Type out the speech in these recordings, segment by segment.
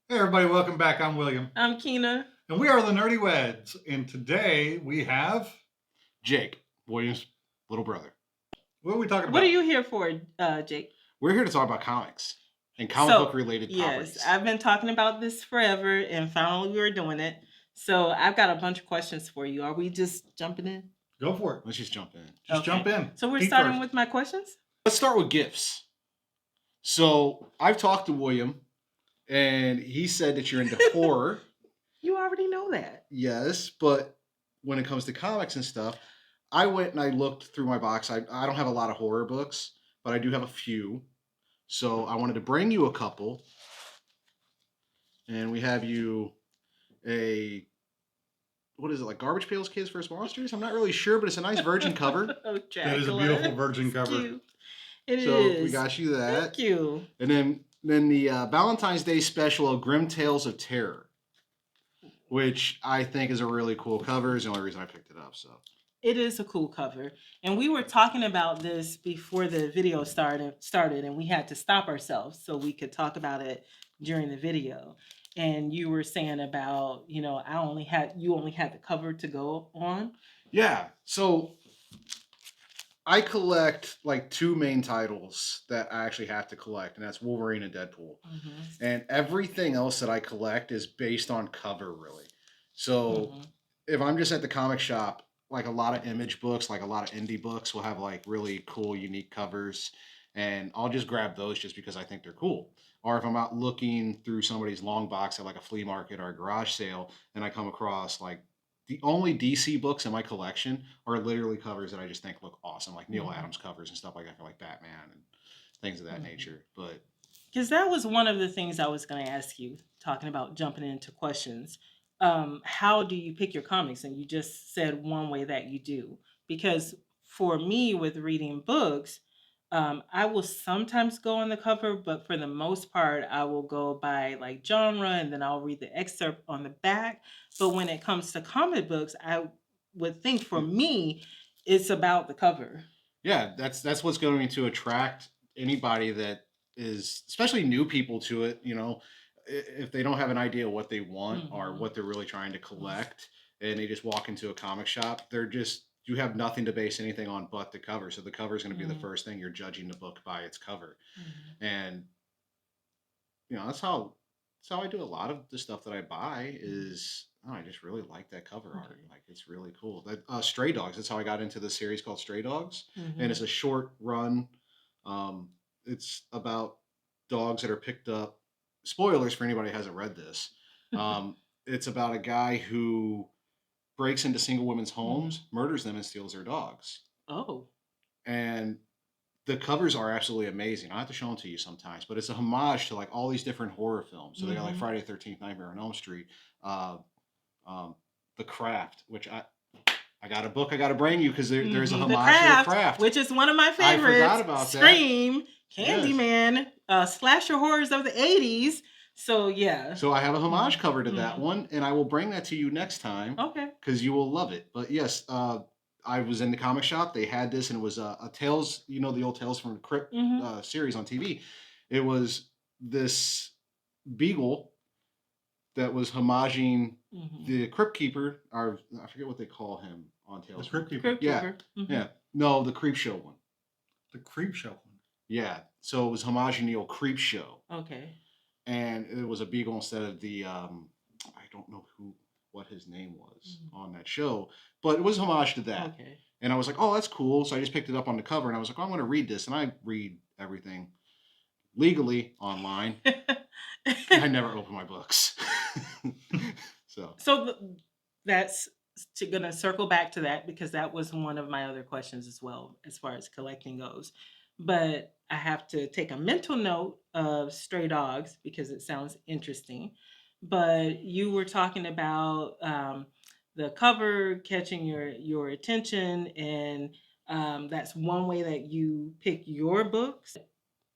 Hey everybody, welcome back. I'm William. I'm Kina. And we are the Nerdy Weds. And today we have Jake, William's little brother. what are we talking What are about? you here for, Jake? We're here to talk about comics and comic book related Yes, properties. I've been talking about this forever, and finally we were doing it. So I've got a bunch of questions for you. Are we just jumping in? Go for it. Let's just jump in. Just jump in. So we're Feet starting first. with my questions? Let's start with gifts. So I've talked to William, and he said that you're into horror. You already know that. Yes, but when it comes to comics and stuff, I went and I looked through my box. I don't have a lot of horror books, but I do have a few. So I wanted to bring you a couple. And we have you a what is it, like Garbage Pails Kids vs. Monsters? I'm not really sure, but it's a nice virgin cover. Oh, That is a beautiful virgin cover. Cute. It So is. we got you that. Thank you. And then the Valentine's Day special of Grim Tales of Terror, which I think is a really cool cover. Is the only reason I picked it up. So It is a cool cover. And we were talking about this before the video started and we had to stop ourselves so we could talk about it during the video. And you were saying about, you only had the cover to go on. yeah, so I collect like two main titles that I actually have to collect, and that's Wolverine and Deadpool. Mm-hmm. And everything else that I collect is based on cover, really. So if I'm just at the comic shop, like a lot of image books, like a lot of indie books will have like really cool, unique covers. And I'll just grab those just because I think they're cool. Or if I'm out looking through somebody's long box at like a flea market or a garage sale and I come across like the only DC books in my collection are literally covers that I just think look awesome, like Neil Adams covers and stuff like that for like Batman and things of that nature. But because that was one of the things I was going to ask you, talking about jumping into questions. How do you pick your comics? And you just said one way that you do. Because for me, with reading books, I will sometimes go on the cover, but for the most part, I will go by like genre and then I'll read the excerpt on the back. But when it comes to comic books, I would think for me, it's about the cover. yeah, that's what's going to attract anybody that is, especially new people to it. You know, if they don't have an idea what they want or what they're really trying to collect, and they just walk into a comic shop, they're just you have nothing to base anything on but the cover. So the cover is going to be the first thing you're judging the book by its cover, and that's how I do a lot of the stuff that I buy is I just really like that cover art. Like it's really cool. That Stray Dogs. That's how I got into the series called Stray Dogs, and it's a short run. It's about dogs that are picked up. Spoilers for anybody who hasn't read this. It's about a guy who breaks into single women's homes, murders them, and steals their dogs. Oh. And the covers are absolutely amazing. I have to show them to you sometimes, but it's a homage to like all these different horror films. So they got like Friday the 13th, Nightmare on Elm Street, uh, The Craft, which I got a book I got to bring you because there's a homage to The Craft, which is one of my favorites. I forgot about Scream, that. Candyman, slasher horrors of the 80s. So yeah. So I have a homage cover to that one, and I will bring that to you next time. Okay. Because you will love it. But yes, I was in the comic shop. They had this, and it was a Tales, the old Tales from the Crypt series on TV. It was this beagle that was homaging the Crypt Keeper, or I forget what they call him on Tales. The Crypt Keeper. Yeah. Yeah. No, the Creep Show one. The Creep Show one. Yeah. So it was homaging the old Creep Show. Okay. And it was a beagle instead of the I don't know what his name was on that show, but it was homage to that. Okay. And I was like, oh, that's cool. So I just picked it up on the cover and I was like, oh, I'm going to read this. And I read everything legally online. I never open my books. So that's going to circle back to that because that was one of my other questions as well, as far as collecting goes. But I have to take a mental note of Stray Dogs because it sounds interesting. But you were talking about the cover catching your attention, and that's one way that you pick your books.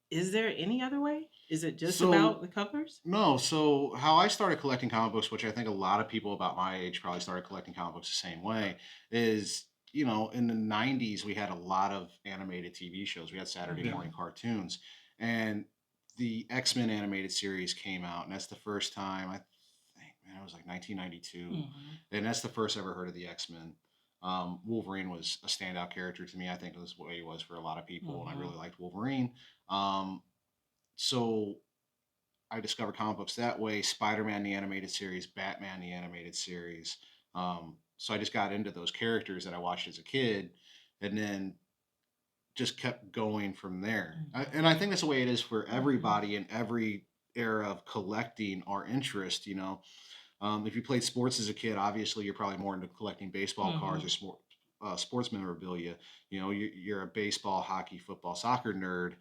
Is there any other way? Is it just about the covers? No. So how I started collecting comic books, which I think a lot of people about my age probably started collecting comic books the same way, is in the 90s, we had a lot of animated TV shows. We had Saturday morning cartoons. And the X-Men animated series came out, and that's the first time I think, man, it was like 1992, and that's the first I ever heard of the X-Men. Wolverine was a standout character to me. I think that's what he was for a lot of people, and I really liked Wolverine. Um, so I discovered comic books that way. Spider-Man the animated series, Batman the animated series. So I just got into those characters that I watched as a kid, and then just kept going from there. And I think that's the way it is for everybody in every era of collecting our interest. If you played sports as a kid, obviously you're probably more into collecting baseball cards or sports memorabilia. You're a baseball, hockey, football, soccer nerd.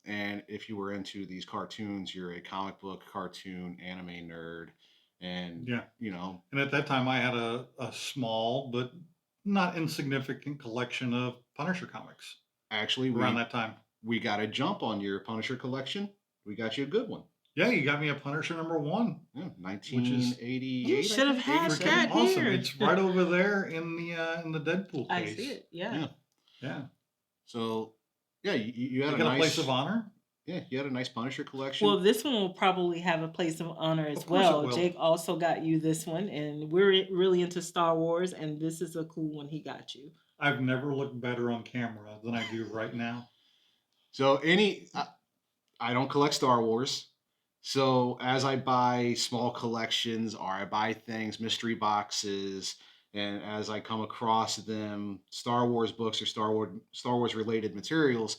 And if you were into these cartoons, you're a comic book, cartoon, anime nerd. And, Yeah. you know, And at that time, I had a small but not insignificant collection of Punisher comics actually, around that time. we got a jump on your Punisher collection. We got you a good one. Yeah, you got me a Punisher #1. Yeah, Which is 1988. You should have had freaking that awesome. here. It's right over there in the Deadpool I case. see it. Yeah. Yeah. So, yeah, you had You a got nice a place of honor? Yeah, you had a nice Punisher collection. Well, this one will probably have a place of honor as Of course it well. will. Jake also got you this one, and we're really into Star Wars, and this is a cool one he got you. I've never looked better on camera than I do right now. So I don't collect Star Wars. So as I buy small collections or I buy things, mystery boxes, and as I come across them, Star Wars books or Star Wars related materials,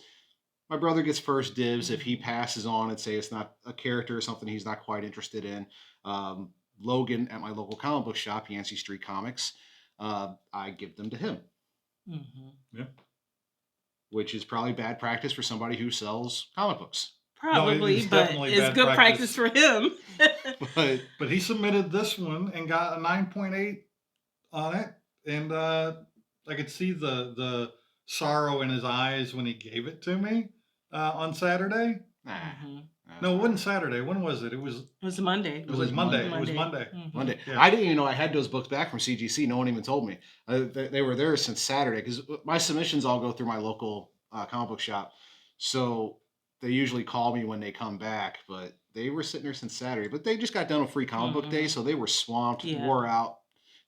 my brother gets first dibs. If he passes on and say it's not a character or something he's not quite interested in, Logan at my local comic book shop, Yancey Street Comics, I give them to him. Yeah. Which is probably bad practice for somebody who sells comic books. Probably, it's but definitely it's bad good practice for him. But he submitted this one and got a 9.8 on it, and I could see the sorrow in his eyes when he gave it to me on Saturday. No, it wasn't Saturday. When was it? It was Monday. It was Monday. It was Monday. Monday. Yeah. I didn't even know I had those books back from CGC. No one even told me. They were there since Saturday because my submissions all go through my local comic book shop. So they usually call me when they come back, but they were sitting there since Saturday. But they just got done with free comic book day, so they were swamped, wore out,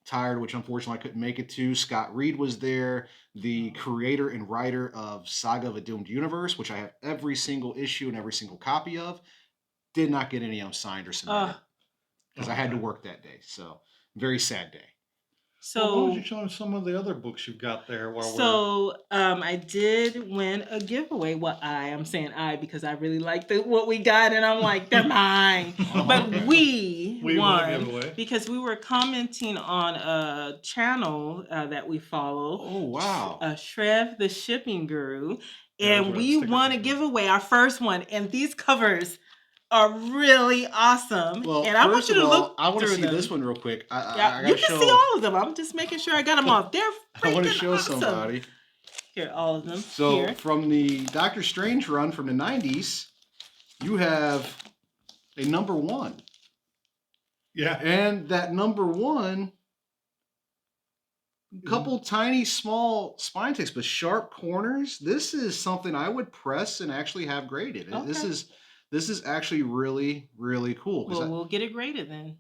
tired, which unfortunately I couldn't make it to. Scott Reed was there, the creator and writer of Saga of a Doomed Universe, which I have every single issue and every single copy of. Did not get any of them signed or submitted because I had to work that day. So very sad day. So why don't you show them some of the other books you've got there? I did win a giveaway. Well, I'm saying I because I really like what we got, and I'm like, they're mine. But we won because we were commenting on a channel that we follow. Oh, wow. Shrev, the shipping guru. And we won a giveaway, our first one. And these covers are really awesome. Well, and I want you to look. I want to see them. this one real quick. You can see all of them. I'm just making sure I got them all. They're freaking I want to show awesome. somebody. Here, all of them. So from the Doctor Strange run from the 90s, you have a #1. Yeah. And that #1, couple tiny small spine ticks, but sharp corners. This is something I would press and actually have graded. Okay. This is actually really, really cool. Well, we'll get it graded then.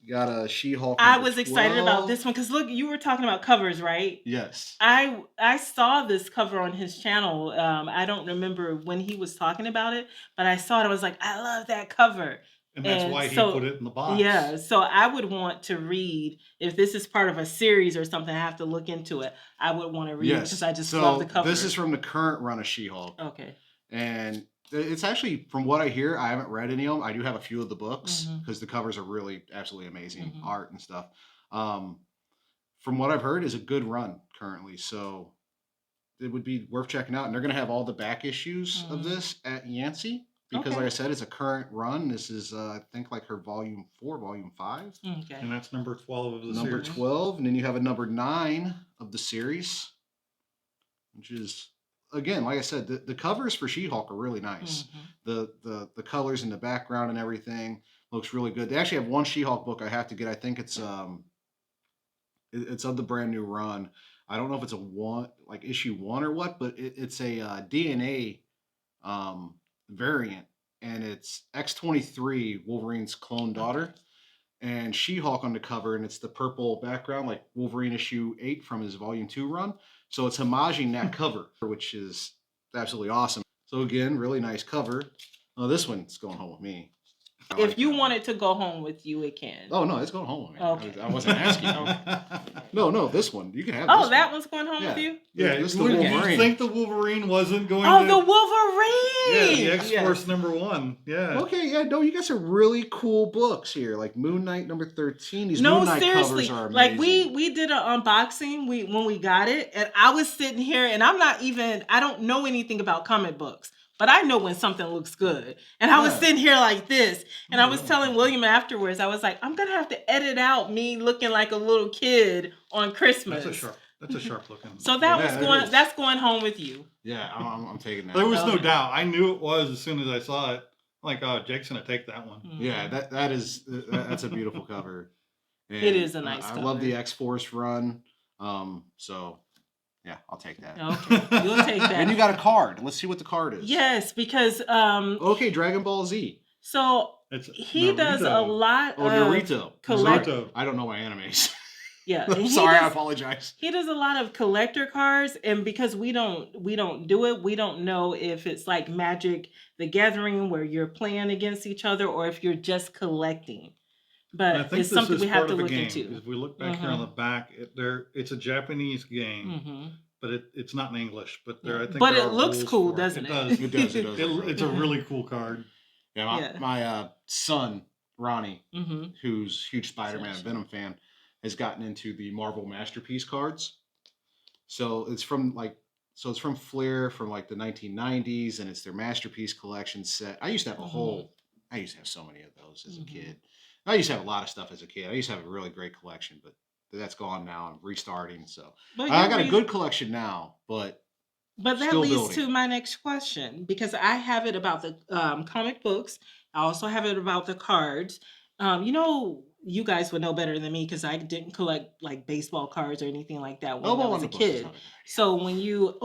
Got a She-Hulk. I was excited about this one because look, you were talking about covers, right? Yes. I saw this cover on his channel. I don't remember when he was talking about it, but I saw it. I was like, I love that cover. And that's why he put it in the box. Yeah, so I would want to read, if this is part of a series or something, I have to look into it. I would want to read it because I just love the cover. This is from the current run of She-Hulk. Okay. And it's actually, from what I hear, I haven't read any of them. I do have a few of the books because the covers are really absolutely amazing art and stuff. From what I've heard, is a good run currently. So it would be worth checking out. And they're going to have all the back issues of this at Yancey. Because like I said, it's a current run. This is, I think, like her volume 4, volume 5. Okay. And that's number 12 of the series. Number 12. And then you have a number 9 of the series. Which is, again, like I said, the covers for She-Hulk are really nice. The colors in the background and everything looks really good. They actually have one She-Hulk book I have to get. I think it's of the brand new run. I don't know if it's issue 1 or what, but it's a DNA variant and it's X-23, Wolverine's clone daughter, and She-Hulk on the cover, and it's the purple background, like Wolverine issue 8 from his Volume 2 run. So it's homaging that cover, which is absolutely awesome. So again, really nice cover. Oh, this one's going home with me. I If like you that want one. it to go home with you, it can. Oh no, it's going home with me. Okay. I wasn't asking. No, this one. You can have Oh, this that one. one's going home with Yeah. you? Yeah, This is the would you Wolverine. think the Wolverine wasn't going Oh, to... the Wolverine! Yeah, the X-Force Yes. #1. Yeah. Okay, yeah, no, you got some really cool books here, like Moon Knight number 13. These No, Moon Knight seriously. covers are amazing. Like we did an unboxing when we got it, and I was sitting here, and I don't know anything about comic books, but I know when something looks good. And I was Yeah. sitting here like this, and I was telling William afterwards, I was like, I'm gonna have to edit out me looking like a little kid on Christmas. That's a sharp looking. So Yeah, that's going home with you. Yeah, I'm taking that. There was no Okay. doubt. I knew it was as soon as I saw it. Like, oh, Jake's gonna take that one. Yeah, that's a beautiful cover. And, It is a nice I love the cover. X-Force run. So yeah, I'll take that. Okay, you'll take that. And you got a card. Let's see what the card is. Yes, because Okay, Dragon Ball Z. so It's he does a Naruto. lot Oh, of Naruto. collect. Naruto. I don't know my animes. Yeah, I'm and sorry, I apologize. he does a lot of collector cards, and because we don't do it, we don't know if it's like Magic the Gathering where you're playing against each other or if you're just collecting. And I But think it's this something is we have part to of the look game. into. If we look back here on the back, it's a Japanese game, Hmm. but it's not in English. But there, I think, But there it are looks rules cool, for doesn't it? It does. It's a really cool card. Yeah, Yeah. my son, Ronnie, Hmm. who's a huge Spider-Man and Venom fan, has gotten into the Marvel Masterpiece cards. So it's from Flair from like the 1990s, and it's their Masterpiece collection set. I used to have I used to have so many of those as a kid. I used to have a lot of stuff as a kid. I used to have a really great collection, but that's gone now. I'm restarting, so But I got a good collection now, but But that still leads building. to my next question because I have it about the comic books. I also have it about the cards. You guys would know better than me because I didn't collect like baseball cards or anything like that when I Elbow was on a the books is kid. not a good idea. So when you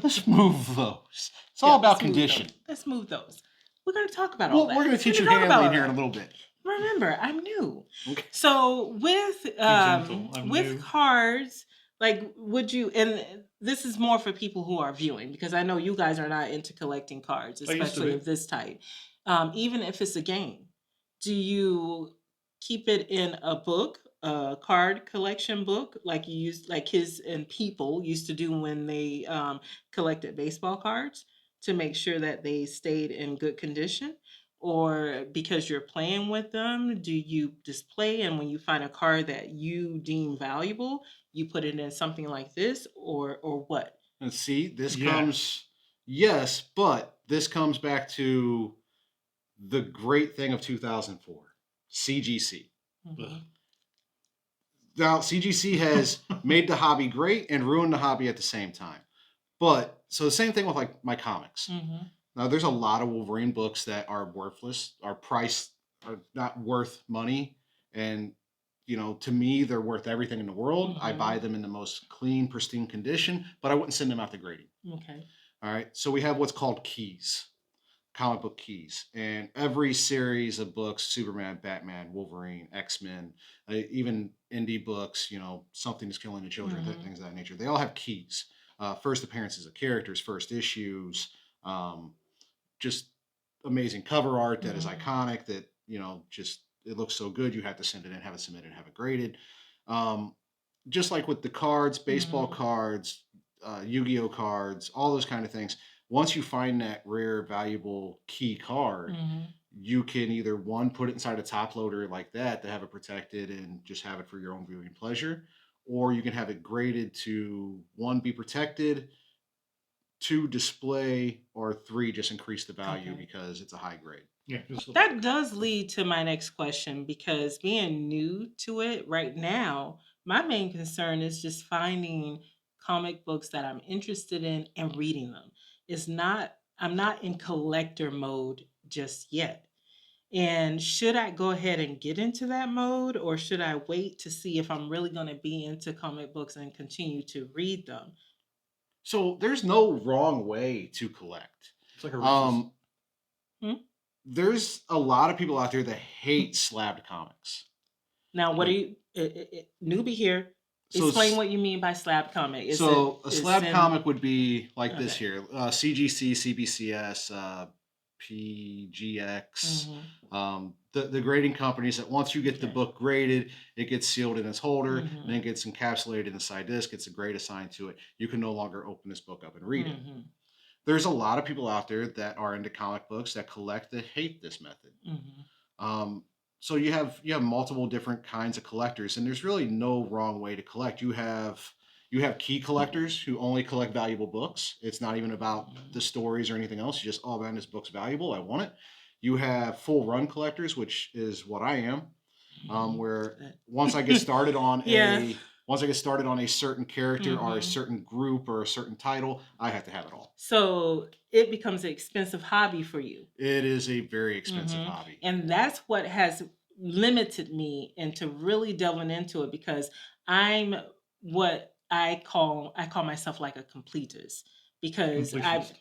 Let's move those. It's Yeah, all about let's move condition. those. Let's move those. We're going to talk about all Well, that. we're going to teach you talk about handling all here in a that. little bit. Remember, I'm new. Okay. So with gentle, I'm new. cards, like would you? And this is more for people who are viewing because I know you guys are not into collecting cards, I used to especially be. of this type. Even if it's a game, do you keep it in a book, a card collection book, like you used, like kids and people used to do when they collected baseball cards to make sure that they stayed in good condition? Or because you're playing with them, do you display and when you find a card that you deem valuable, you put it in something like this or what? And see, this Yes. comes, yes, but this comes back to the great thing of 2004, CGC. Mhm. Now, CGC has made the hobby great and ruined the hobby at the same time. But, so the same thing with like my comics. Mhm. Now, there's a lot of Wolverine books that are worthless, are not worth money. And, to me, they're worth everything in the world. I Mhm. buy them in the most clean, pristine condition, but I wouldn't send them out to grading. Okay. All right. So we have what's called keys, comic book keys. And every series of books, Superman, Batman, Wolverine, X-Men, even indie books, Something is Killing the Children, Mhm. things of that nature. They all have keys. First appearances of characters, first issues, just amazing cover art that is Mhm. iconic that, just it looks so good. You have to send it in, have it submitted, and have it graded. Just like with the cards, baseball Mhm. cards, Yu-Gi-Oh cards, all those kind of things. Once you find that rare, valuable key card, Mhm. you can either one, put it inside a top loader like that to have it protected and just have it for your own viewing pleasure, or you can have it graded to one, be protected, two, display, or three, just increase the value Okay. because it's a high grade. Yeah, That does lead to my next question because being new to it right now, my main concern is just finding comic books that I'm interested in and reading them. I'm not in collector mode just yet. And should I go ahead and get into that mode or should I wait to see if I'm really going to be into comic books and continue to read them? So there's no wrong way to collect. It's like a Reese's. Hmm? There's a lot of people out there that hate slabbed comics. Now, what Like, are you, newbie here? So Explain s- what you mean by slab comic. Is So it a is slab in comic would be like this okay? here: CGC, CBCS, PGX. The grading companies that once you get the Okay. book graded, it gets sealed in its holder, and Mm-hmm. then it gets encapsulated inside this, gets a grade assigned to it. You can no longer open this book up and read it. Mm-hmm. There's a lot of people out there that are into comic books that collect that hate this method. Mm-hmm. So you have multiple different kinds of collectors, and there's really no wrong way to collect. You have key collectors who only collect valuable books. It's not even about the stories or anything else. You just, oh man, this book's valuable, I want it. You have full run collectors, which is what I am, where once I get started on Yeah. a certain character or a Mm-hmm. certain group or a certain title, I have to have it all. So it becomes an expensive hobby for you. It is a very expensive Mm-hmm. hobby. And that's what has limited me into really delving into it, because I'm what I call myself like a completist, because Completionist.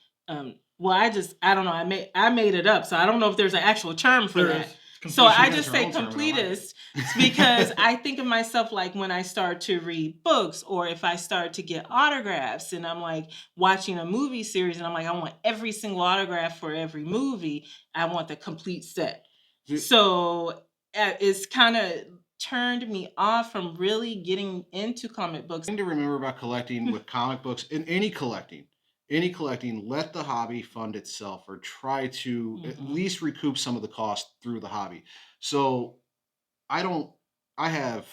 well, I don't know, I made it up, so I don't know if there's an actual term for There that. is. So I Completion has just her say own term, and I like it. completist because I think of myself like when I start to read books, or if I start to get autographs and I'm like watching a movie series and I'm like, I want every single autograph for every movie. I want the complete set. So it's kind of turned me off from really getting into comic books. Thing to remember about collecting with comic books and any collecting, let the hobby fund itself, or try to at Mhm. least recoup some of the cost through the hobby. So I don't, I have,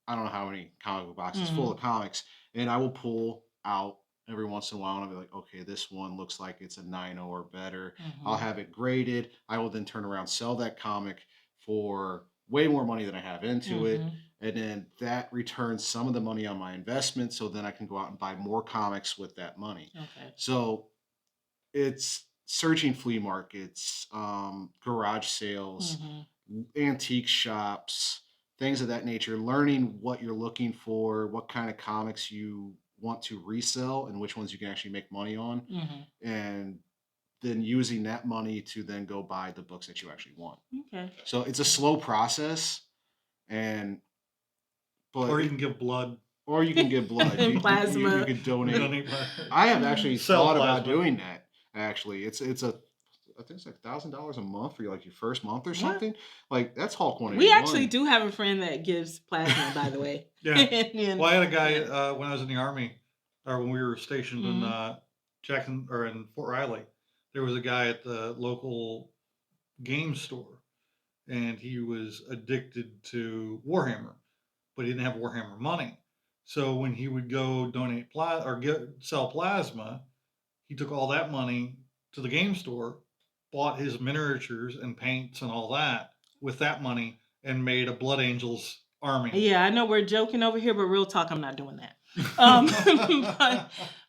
I don't know how many comic book boxes full of Mhm. comics, and I will pull out every once in a while and I'll be like, okay, this one looks like it's a 9.0 or better. I'll Mhm. have it graded. I will then turn around, sell that comic for way more money than I have into it. Mhm. And then that returns some of the money on my investment. So then I can go out and buy more comics with that money. Okay. So it's searching flea markets, garage sales, Mhm. antique shops, things of that nature, learning what you're looking for, what kind of comics you want to resell, and which ones you can actually make money on, Mhm. and then using that money to then go buy the books that you actually want. Okay. So it's a slow process, and but Or you can give blood. or you can give blood. You Plasma. could donate. Donate blood. I have actually Sell thought about plasma. doing that. Actually, it's a I think it's like $1,000 a month for like your first month or What? something. Like that's Hulk We actually 181. do have a friend that gives plasma, by the way. Yeah. And- Well, I had a guy yeah. when I was in the army, or when we were stationed in Mhm. Jackson or in Fort Riley. There was a guy at the local game store, and he was addicted to Warhammer, but he didn't have Warhammer money. So when he would go donate sell plasma, he took all that money to the game store, bought his miniatures and paints and all that with that money, and made a Blood Angels army. Yeah, I know we're joking over here, but real talk, I'm not doing that.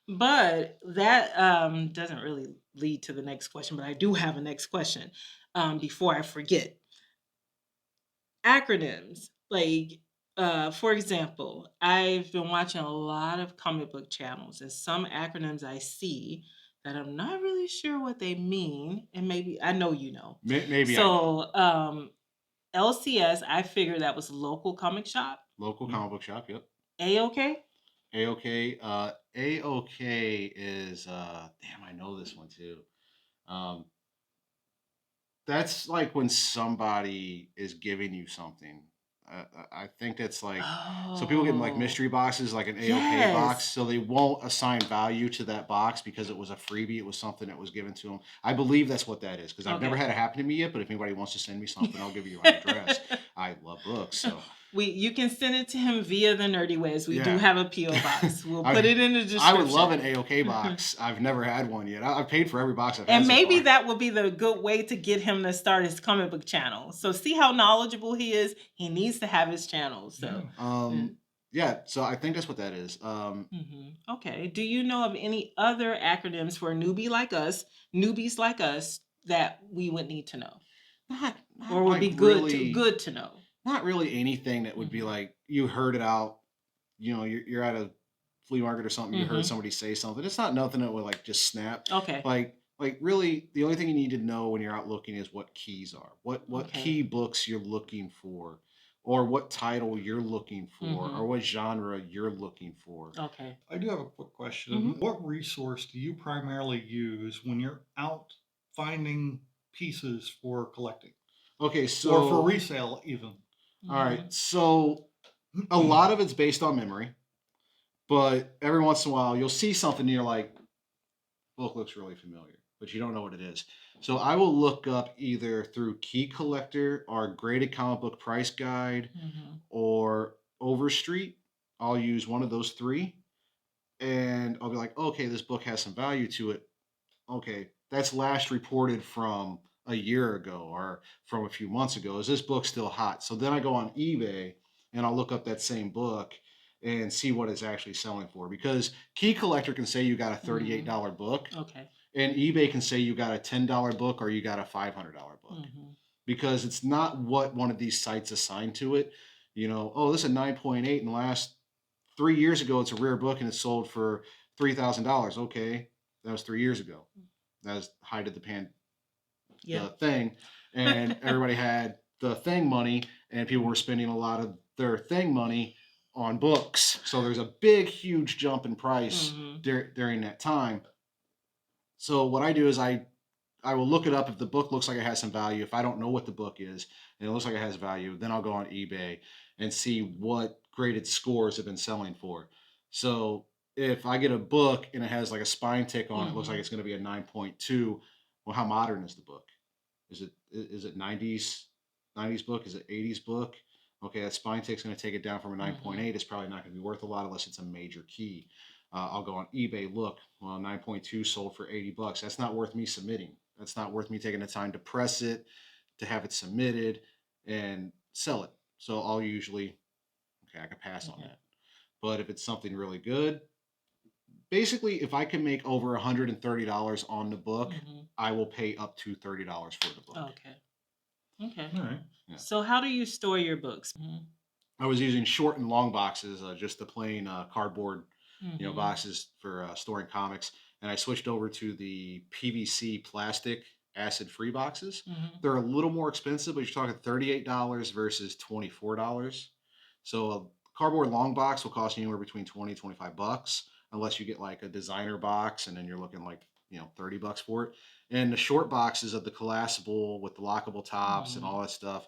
But that doesn't really lead to the next question. But I do have a next question before I forget. Acronyms, like for example, I've been watching a lot of comic book channels, and some acronyms I see that I'm not really sure what they mean, and maybe I know you know. Maybe I know. So LCS, I figured that was local comic shop. Local comic book shop. Yep. AOK. AOK. AOK is damn. I know this one too. Um, that's like when somebody is giving you something. I think that's like, so people getting like Oh, mystery boxes, like an AOK box, yes. so they won't assign value to that box because it was a freebie. It was something that was given to them. I believe that's what that is, because I've never Okay. had it happen to me yet. But if anybody wants to send me something, I'll give you my address. I love books, so You can send it to him via the Nerdy Ways. We do yeah. have a PO box. We'll put I it in the description. I would love an AOK box. I've never had one yet. I've paid for every box I've had And so maybe far. that would be the good way to get him to start his comic book channel. So see how knowledgeable he is. He needs to have his channel. So Yeah, so I think that's what that is. okay. Do you know of any other acronyms for newbies like us that we would need to know, Not or not would like be really, good to know? not really anything that would be Mhm. like you heard it out. You're at a flea market or something, you heard somebody say something. It's not nothing that would like just snap. Okay. Like really, the only thing you need to know when you're out looking is what keys are, what Okay. key books you're looking for, or what title you're looking for, or what genre you're looking for. Okay. I do have a quick question. Mhm. What resource do you primarily use when you're out finding pieces for collecting Okay, or for so resale, even? all right, so a lot of it's based on memory, but every once in a while you'll see something and you're like, book looks really familiar, but you don't know what it is. So I will look up either through Key Collector or Graded Comic Book Price Guide Mhm. or Overstreet. I'll use one of those three, and I'll be like, okay, this book has some value to it. Okay, that's last reported from a year ago or from a few months ago. Is this book still hot? So then I go on eBay and I'll look up that same book and see what it's actually selling for. Because Key Collector can say you got a $38 book, Okay. and eBay can say you got a $10 book or you got a $500 book. Because it's not what one of these sites assigned to it. You know, oh, this is a 9.8 in the last 3 years ago. It's a rare book and it sold for $3,000. Okay, that was 3 years ago. That was height of the Yeah. thing, and everybody had the thing money, and people were spending a lot of their thing money on books. So there's a big, huge jump in price during that time. So what I do is I will look it up if the book looks like it has some value. If I don't know what the book is and it looks like it has value, then I'll go on eBay and see what graded scores have been selling for. So if I get a book and it has like a spine tick on it, looks like it's going to be a 9.2. Well, how modern is the book? Is it 90s book? Is it 80s book? Okay, that spine tick's going to take it down from a 9.8. It's probably not going to be worth a lot unless it's a major key. I'll go on eBay, look, well, 9.2 sold for $80. That's not worth me submitting. That's not worth me taking the time to press it, to have it submitted, and sell it. So I'll usually, okay, I can pass on that. But if it's something really good, basically, if I can make over $130 on the book, I will pay up to $30 for the book. Okay. All right. Yeah. So how do you store your books? I was using short and long boxes, just the plain cardboard, boxes for storing comics, and I switched over to the PVC plastic acid-free boxes. They're a little more expensive, but you're talking $38 versus $24. So a cardboard long box will cost you anywhere between $20 and $25, unless you get like a designer box, and then you're looking like $30 for it. And the short boxes of the collapsible with the lockable tops and all that stuff,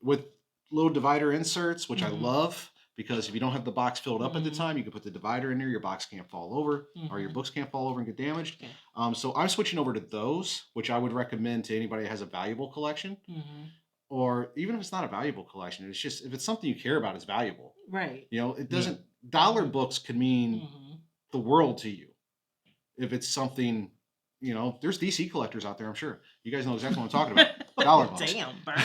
with little divider inserts, which I love, because if you don't have the box filled up at the time, you can put the divider in there. Your box can't fall over, or your books can't fall over and get damaged. So I'm switching over to those, which I would recommend to anybody that has a valuable collection, or even if it's not a valuable collection. It's just if it's something you care about, it's valuable. Right. It doesn't. Dollar books could mean the world to you. If it's something, there's DC collectors out there. I'm sure you guys know exactly what I'm talking about. Dollar books. Damn, burn.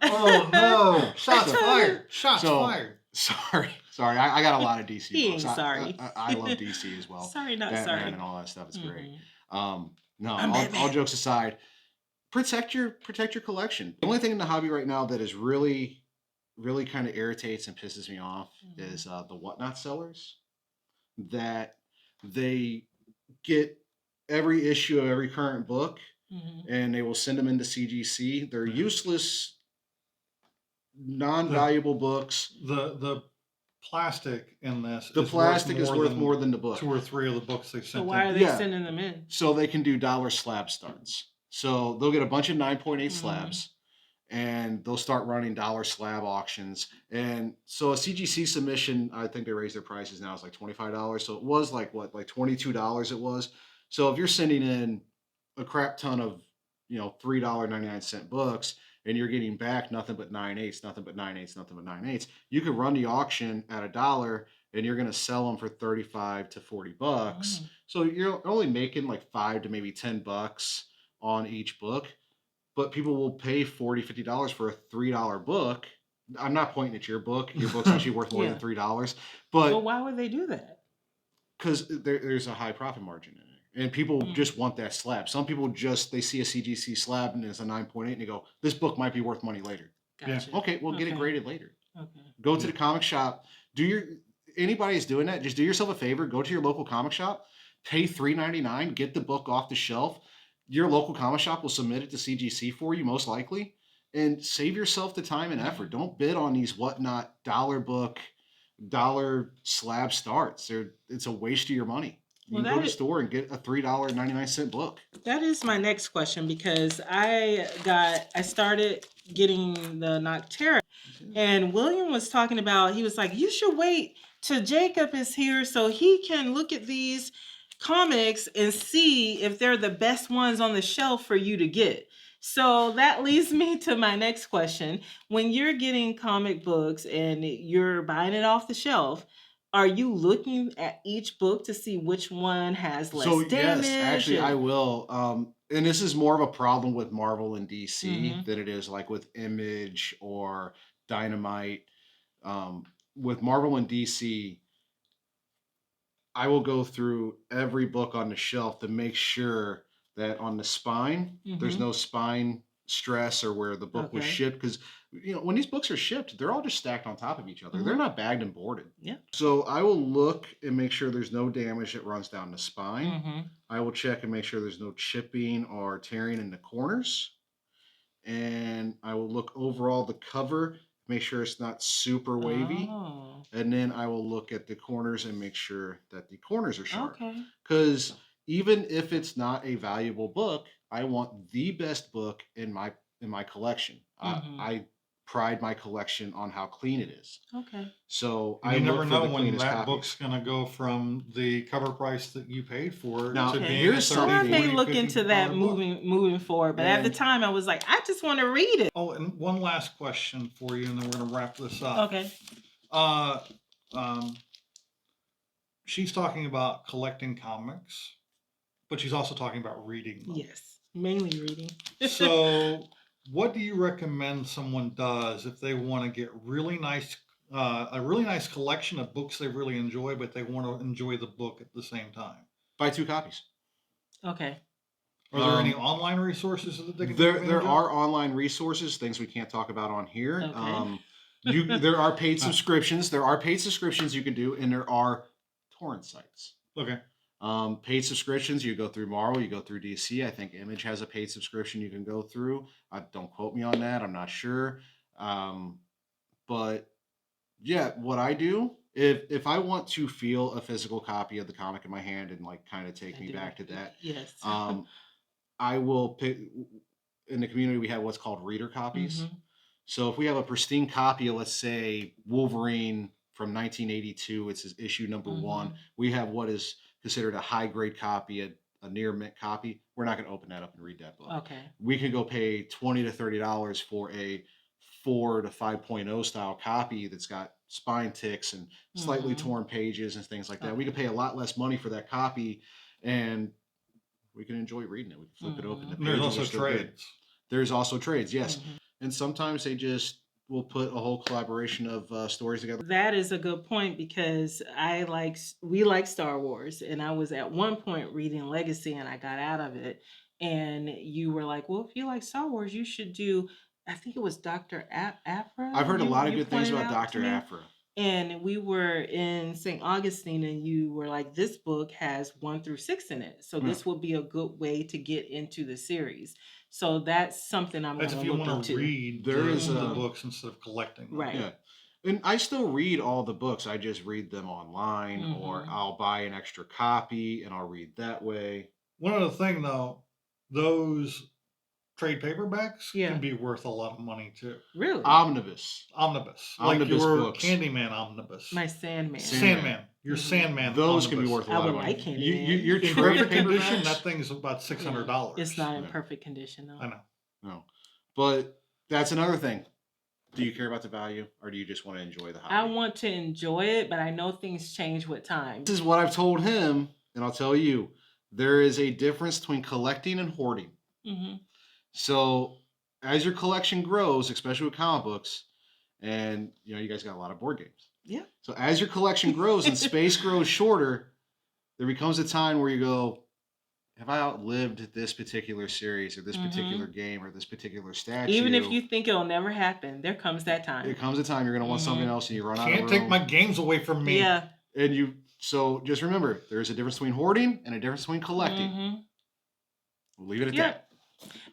Oh no! Shots fired! Shots fired! Sorry. I got a lot of DC He books. ain't sorry. I love DC as well. Sorry, not Batman sorry. and all that stuff is great. I'm All Batman. jokes aside, protect your collection. The only thing in the hobby right now that is really, really kind of irritates and pisses me off is the whatnot sellers, that they get every issue of every current book and they will send them into CGC. They're useless, non-valuable books. The plastic in this. The plastic is worth more than the book. 2 or 3 of the books they So sent. why are they sending them in? So they can do dollar slab starts. So they'll get a bunch of 9.8 slabs, and they'll start running dollar slab auctions. And so a CGC submission, I think they raised their prices now. It's like $25. So it was like $22 it was. So if you're sending in a crap ton of, $3.99 books, and you're getting back nothing but 9/8, nothing but 9/8, nothing but 9/8, you could run the auction at $1 and you're going to sell them for 35 to 40 bucks. So you're only making like 5 to maybe 10 bucks on each book, but people will pay $40, $50 for a $3 book. I'm not pointing at your book. Your book's actually worth more than $3, But why would they do that? Because there's a high profit margin in it, and people just want that slab. Some people they see a CGC slab and it's a 9.8 and they go, this book might be worth money later. Gotcha. Okay, we'll get it graded later. Okay. Go to the comic shop. anybody is doing that, just do yourself a favor. Go to your local comic shop, pay $3.99, get the book off the shelf. Your local comic shop will submit it to CGC for you, most likely, and save yourself the time and effort. Don't bid on these whatnot dollar book, dollar slab starts. It's a waste of your money. You Well, can go to the store and get a $3.99 book. that is my next question, because I started getting the Noctera, and William was talking about, he was like, you should wait till Jacob is here so he can look at these comics and see if they're the best ones on the shelf for you to get. So that leads me to my next question. When you're getting comic books and you're buying it off the shelf, are you looking at each book to see which one has less damage? Yes, actually, I will. And this is more of a problem with Marvel and DC than it is like with Image or Dynamite. With Marvel and DC, I will go through every book on the shelf to make sure that on the spine, there's no spine stress or where the book was Okay. shipped. Because, when these books are shipped, they're all just stacked on top of each other. They're not bagged and boarded. Yeah. So I will look and make sure there's no damage that runs down the spine. Mm-hmm. I will check and make sure there's no chipping or tearing in the corners. And I will look overall the cover, make sure it's not super wavy. Oh, And then I will look at the corners and make sure that the corners are sharp. okay. Because even if it's not a valuable book, I want the best book in my collection. I pride my collection on how clean it is. Okay. So And I you look never for know the when cleanest that copies. book's going to go from the cover price that you paid for Now, to Okay. being here's a So I 30, may 40, look $50 into that book. moving forward. But at the And- time, I was like, I just want to read it. Oh, and one last question for you, and then we're going to wrap this up. Okay. She's talking about collecting comics, but she's also talking about reading them. Yes. Mainly reading. So, what do you recommend someone does if they want to get a really nice collection of books they really enjoy, but they want to enjoy the book at the same time? Buy 2 copies. Okay. Are there any online resources that they can take There advantage of? are online resources, things we can't talk about on here. Okay. There are paid subscriptions. There are paid subscriptions you can do, and there are torrent sites. Okay. Paid subscriptions, you go through Marvel, you go through DC. I think Image has a paid subscription you can go through. Don't quote me on that. I'm not sure. But yeah, what I do, if I want to feel a physical copy of the comic in my hand and like kind of take I me do. back to that, Yes. I will pick. In the community, we have what's called reader copies. So if we have a pristine copy of, let's say, Wolverine from 1982, it's his issue number 1. We have what is considered a high grade copy, a near mint copy. We're not going to open that up and read that book. Okay. We could go pay $20 to $30 for a 4 to 5.0 style copy that's got spine ticks and slightly torn pages and things like that. We could pay a lot less money for that copy, and we can enjoy reading it. We can flip it open. The And there's pages also are still good. trades. There's also trades, yes. And sometimes they just will put a whole collaboration of stories together. That is a good point, because we like Star Wars, and I was at one point reading Legacy and I got out of it, and you were like, well, if you like Star Wars, you should do, I think it was Dr. Afra. I've heard a lot of You good things pointed about out to Dr. me. Afra. And we were in St. Augustine, and you were like, this book has 1 through 6 in it. So this would be a good way to get into the series. So that's something I'm going That's to if you look want to into. read There is the a- books instead of collecting them. Right. Yeah. And I still read all the books. I just read them online, or I'll buy an extra copy and I'll read that way. One other thing, though, those trade paperbacks Yeah. can be worth a lot of money too. Really? Omnibus. Omnibus, Omnibus like your books. Candyman omnibus. My Sandman. Sandman. Your Sandman. Those can be omnibus. worth a I lot would of money. like Candyman. Your In trade perfect condition, paperbacks? that thing's about $600. It's not in Yeah. perfect condition, though. I know. No. But that's another thing. Do you care about the value, or do you just want to enjoy the hobby? I want to enjoy it, but I know things change with time. This is what I've told him, and I'll tell you. There is a difference between collecting and hoarding. So as your collection grows, especially with comic books, and you guys got a lot of board games. Yeah. So as your collection grows and space grows shorter, there becomes a time where you go, have I outlived this particular series or this particular Mm-hmm. game or this particular statue? Even if you think it'll never happen, there comes that There time. comes a time you're gonna want something Mm-hmm. else and you run out of Can't take room. my games away from me. Yeah. And so just remember, there's a difference between hoarding and a difference between collecting. Mm-hmm. We'll leave it at Yeah. that.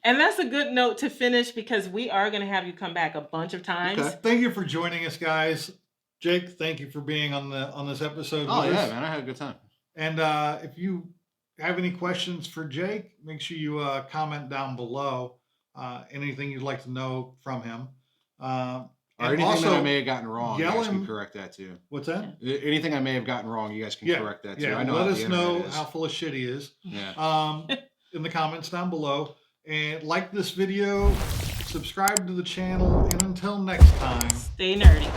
And that's a good note to finish because we are going to have you come back a bunch of times. Okay. Thank you for joining us, guys. Jake, thank you for being on this episode. Oh with yeah, us. man, I had a good time. And if you have any questions for Jake, make sure you comment down below. Anything you'd like to know from him. Or And anything also, that I may have gotten wrong, you yell guys can him- correct that too. What's that? Anything I may have gotten wrong, you guys can correct that too. Yeah, I know let how us the know internet is. how full of shit he is. Yeah. In the comments down below. And like this video, subscribe to the channel, and until next time. Stay nerdy.